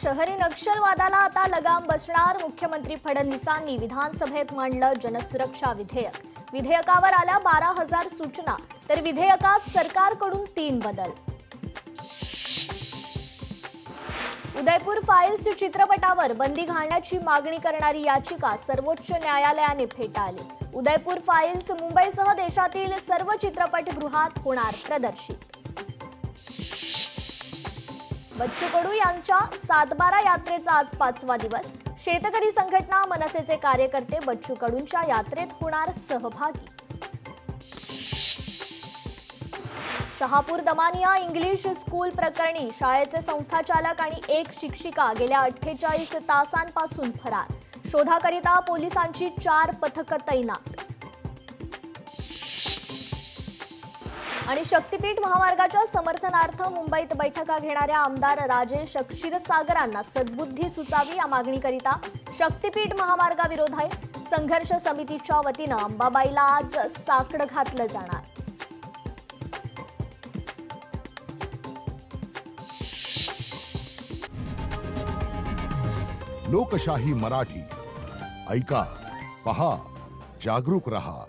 शहरी नक्षलवादाला आता लगाम बसणार. मुख्यमंत्री फडणवीसांनी विधानसभेत मांडलं जनसुरक्षा विधेयक. विधेयकावर आल्या 12,000 सूचना, तर विधेयकात सरकारकडून 3 बदल. उदयपूर फाईल्स चित्रपटावर बंदी घालण्याची मागणी करणारी याचिका सर्वोच्च न्यायालयाने फेटाळली. उदयपूर फाईल्स मुंबईसह देशातील सर्व चित्रपटगृहात होणार प्रदर्शित. बच्चू कडू यांच्या सातबारा यात्रेचा आज 5वा दिवस. शेतकरी संघटना, मनसेचे कार्यकर्ते बच्चू कडूंच्या यात्रेत होणार सहभागी. शहापूर दमानिया इंग्लिश स्कूल प्रकरणी शाळेचे संस्थाचालक आणि एक शिक्षिका गेल्या 48 तासांपासून फरार. शोधाकरिता पोलिसांची 4 पथकं तैनात. आणि शक्तीपीठ महामार्गाच्या समर्थनार्थ मुंबईत बैठका घेणाऱ्या आमदार राजेश क्षीरसागरांना सद्बुद्धी सुचावी या मागणीकरिता शक्तीपीठ महामार्गाविरोधात संघर्ष समितीच्या वतीनं अंबाबाईला आज साकडं घातलं जाणार. लोकशाही मराठी ऐका, पहा, जागरूक रहा.